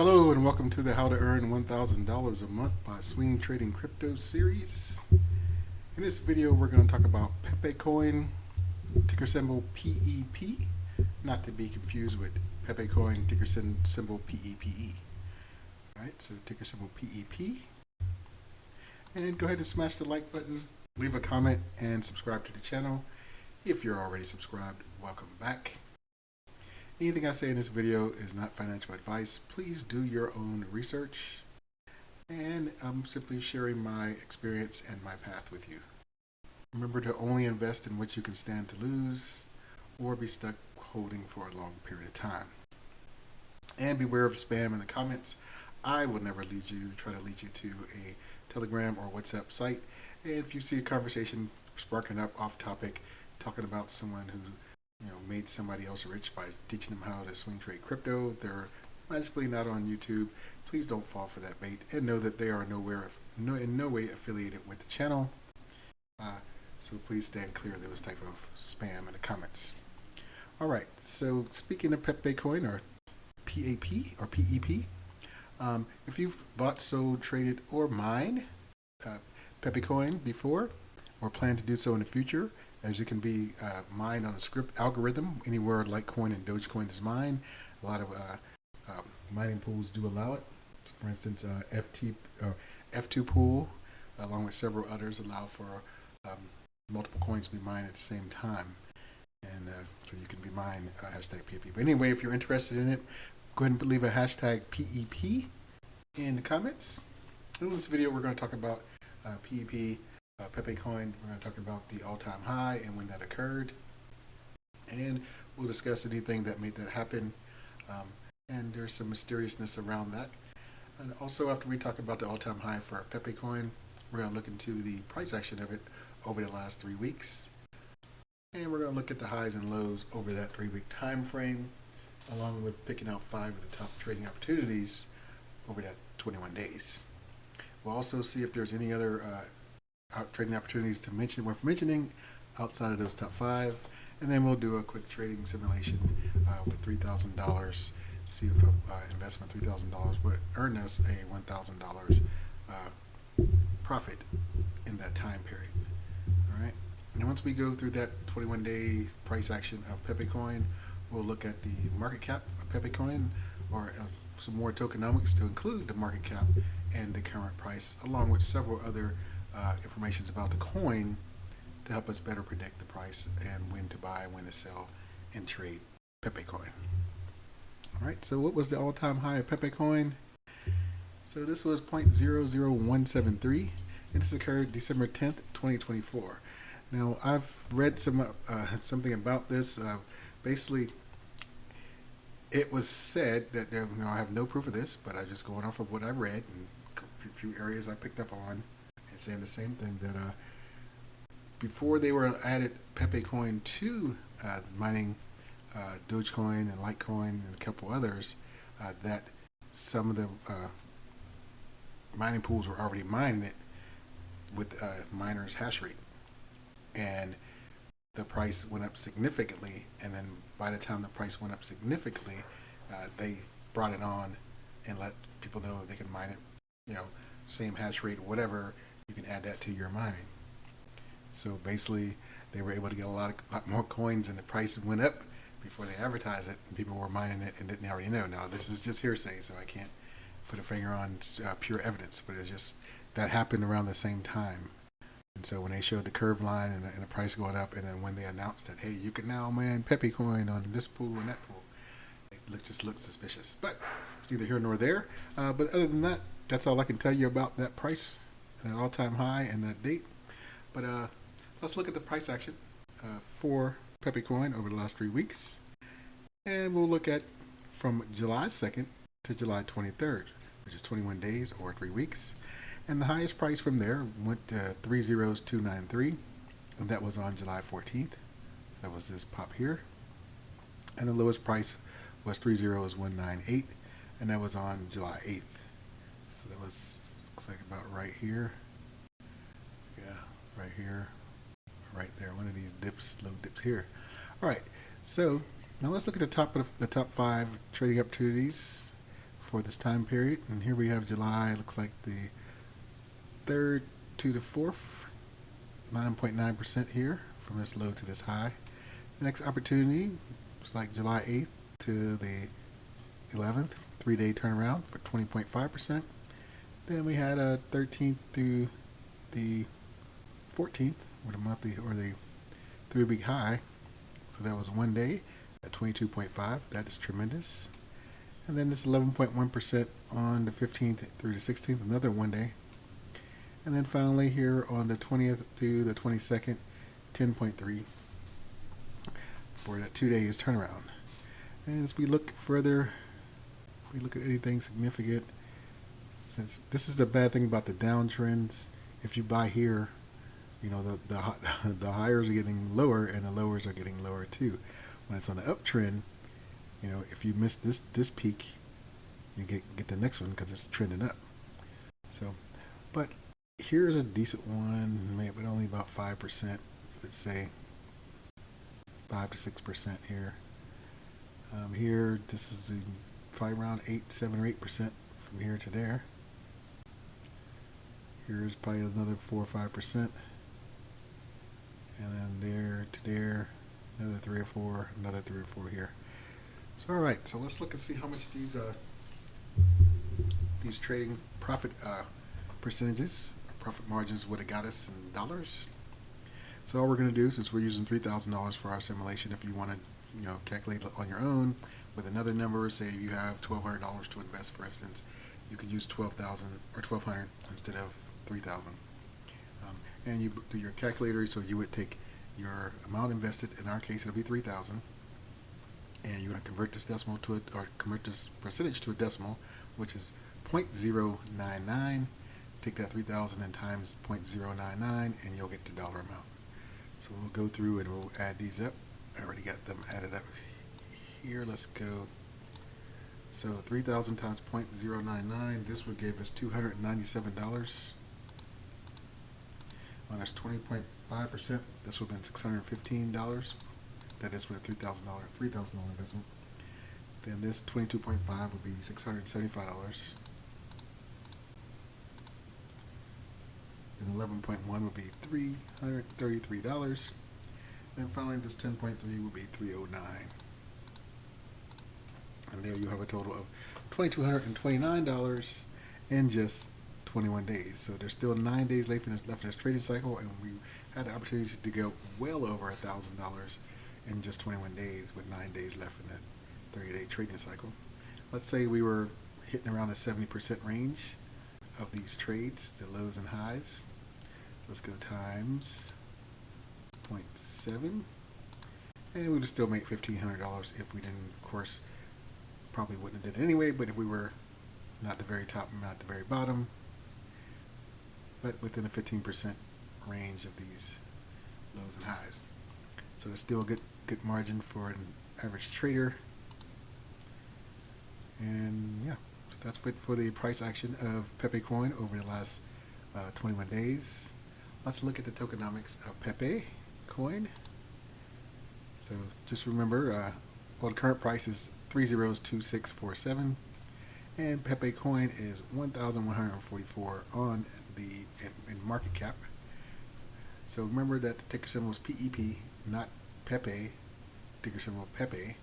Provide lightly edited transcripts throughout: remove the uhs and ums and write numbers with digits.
Hello and welcome to the How to Earn $1,000 a Month by Swing Trading Crypto series. In this video, we're going to talk about Pepecoin, ticker symbol PEP, not to be confused with Pepecoin, ticker symbol PEPE. Alright, so ticker symbol PEP. And go ahead and smash the like button, leave a comment, and subscribe to the channel. If you're already subscribed, welcome back. Anything I say in this video is not financial advice. Please do your own research. And I'm simply sharing my experience and my path with you. Remember to only invest in what you can stand to lose or be stuck holding for a long period of time. And beware of spam in the comments. I will never try to lead you to a Telegram or WhatsApp site. And if you see a conversation sparking up off topic, talking about someone who made somebody else rich by teaching them how to swing trade crypto, they're magically not on YouTube. Please don't fall for that bait, and know that they are in no way affiliated with the channel. So please stand clear of those type of spam in the comments. All right. So speaking of Pepecoin or PAP or PEP, if you've bought, sold, traded, or mined Pepecoin before, or plan to do so in the future, as you can be mined on a script algorithm anywhere Litecoin and Dogecoin is mined. A lot of mining pools do allow it. For instance, F2 pool, along with several others, allow for multiple coins to be mined at the same time. And so you can be mined hashtag PEP. But anyway, if you're interested in it, go ahead and leave a hashtag PEP in the comments. In this video, we're going to talk about PEP. Pepecoin, we're going to talk about the all-time high and when that occurred, and we'll discuss anything that made that happen, and there's some mysteriousness around that. And also, after we talk about the all-time high for Pepecoin, we're going to look into the price action of it over the last 3 weeks, and we're going to look at the highs and lows over that 3-week time frame, along with picking out 5 of the top trading opportunities over that 21 days. We'll also see if there's any other trading opportunities to mention worth mentioning outside of those top 5, and then we'll do a quick trading simulation with $3,000. See if investment $3,000 would earn us a $1,000 profit in that time period. All right, and once we go through that 21-day price action of Pepecoin, we'll look at the market cap of Pepecoin, or some more tokenomics to include the market cap and the current price, along with several other information about the coin to help us better predict the price and when to buy, when to sell, and trade Pepecoin. All right, so what was the all-time high of Pepecoin? So this was 0.00173, and this occurred December 10th, 2024. Now, I've read something about this. Basically, it was said that I have no proof of this, but I'm just going off of what I read and a few areas I picked up on, saying the same thing, that before they were added Pepecoin to mining Dogecoin and Litecoin and a couple others, that some of the mining pools were already mining it with miners' hash rate, and the price went up significantly. And then by the time the price went up significantly, they brought it on and let people know they can mine it, same hash rate or whatever. You can add that to your mining. So basically, they were able to get a lot more coins, and the price went up before they advertised it, and people were mining it and didn't already know. Now, this is just hearsay, so I can't put a finger on pure evidence, but it's just that happened around the same time. And so when they showed the curve line and the price going up, and then when they announced that, hey, you can now mine Pepecoin on this pool and that pool, it just looked suspicious. But it's neither here nor there. But other than that, that's all I can tell you about that price, that all-time high, and that date. But let's look at the price action for Pepecoin over the last 3 weeks, and we'll look at from July 2nd to July 23rd, which is 21 days or 3 weeks. And the highest price from there went to 30293, and that was on July 14th. That was this pop here. And the lowest price was 30198, and that was on July 8th. So that was, looks like about right here. Yeah, right here, right there. One of these dips, little dips here. All right, so now let's look at the top 5 trading opportunities for this time period. And here we have July, looks like the 3rd to the 4th, 9.9% here from this low to this high. The next opportunity looks like July 8th to the 11th, 3-day turnaround for 20.5%. Then we had a 13th through the 14th, or the monthly, or the 3-week high. So that was 1 day at 22.5. That is tremendous. And then this 11.1% on the 15th through the 16th, another 1 day. And then finally here on the 20th through the 22nd, 10.3 for that 2 days turnaround. And as we look further, if we look at anything significant, since this is the bad thing about the downtrends, if you buy here, you know, the highs are getting lower and the lowers are getting lower too. When it's on the uptrend, you know, if you miss this peak, you get the next one because it's trending up. So, but here's a decent one, maybe but only about 5%. Let's say 5 to 6% here. Here, this is probably around 8, 7 or 8% from here to there. Here's probably another 4 or 5%, and then there to there, another 3 or 4, another 3 or 4 here. So all right, so let's look and see how much these trading profit percentages, profit margins would have got us in dollars. So all we're going to do, since we're using $3,000 for our simulation, if you want to, you know, calculate on your own with another number, say you have $1,200 to invest, for instance, you could use 12,000 or 1,200 instead of 3,000. And you do your calculator, so you would take your amount invested. In our case, it'll be 3,000, and you're going to convert this decimal to it, or convert this percentage to a decimal, which is 0.099. Take that 3,000 and times 0.099, and you'll get the dollar amount. So we'll go through and we'll add these up. I already got them added up here. Let's go. So 3,000 times 0.099, this would give us $297. Minus 20.5%, this would have been $615. That is with a $3,000 investment. Then this 22.5 would be $675. Then 11.1 would be $333. And finally, this 10.3 would be $309. And there you have a total of $2,229 in just 21 days. So there's still 9 days left in this trading cycle, and we had the opportunity to go well over $1,000 in just 21 days with 9 days left in that 30-day trading cycle. Let's say we were hitting around the 70% range of these trades, the lows and highs. Let's go times 0.7, and we would still make $1,500 if we didn't, of course, probably wouldn't have did it anyway, but if we were not the very top and not the very bottom, but within a 15% range of these lows and highs. So there's still a good margin for an average trader. And yeah, so that's it for the price action of Pepecoin over the last 21 days. Let's look at the tokenomics of Pepecoin. So just remember, well, the current price is 302647, and Pepecoin is 1,144 on the in market cap. So remember that the ticker symbol is PEP, not Pepe. Ticker symbol Pepe.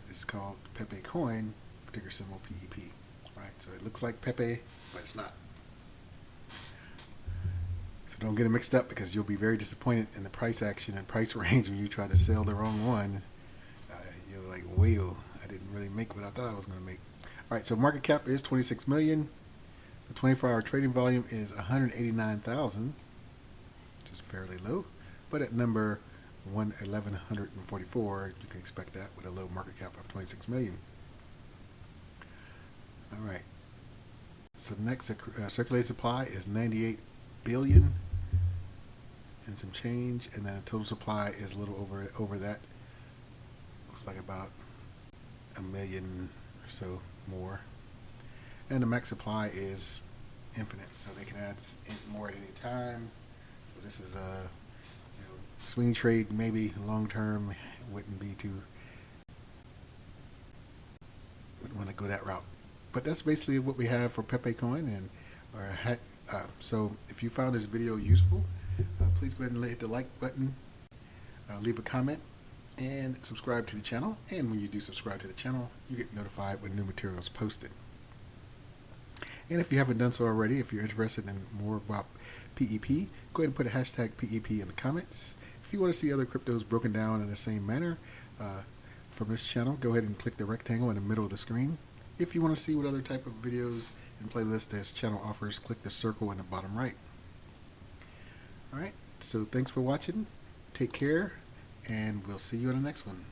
It's called Pepecoin. Ticker symbol PEP. Right. So it looks like Pepe, but it's not. So don't get it mixed up, because you'll be very disappointed in the price action and price range when you try to sell the wrong one. You're like, whoa, I didn't really make what I thought I was going to make. All right, so market cap is 26 million. The 24-hour trading volume is 189,000, which is fairly low. But at number 1,144, you can expect that with a low market cap of 26 million. All right. So next, circulating supply is 98 billion and some change, and then total supply is a little over that. Looks like about 1 million or so more. And the max supply is infinite, so they can add more at any time. So this is a swing trade, maybe long term wouldn't want to go that route. But that's basically what we have for Pepecoin. So if you found this video useful, please go ahead and hit the like button, leave a comment, and subscribe to the channel. And when you do subscribe to the channel, you get notified when new material is posted. And if you haven't done so already, if you're interested in more about PEP, go ahead and put a hashtag PEP in the comments. If you want to see other cryptos broken down in the same manner from this channel, go ahead and click the rectangle in the middle of the screen. If you want to see what other type of videos and playlists this channel offers, click the circle in the bottom right. Alright, so thanks for watching, take care, and we'll see you in the next one.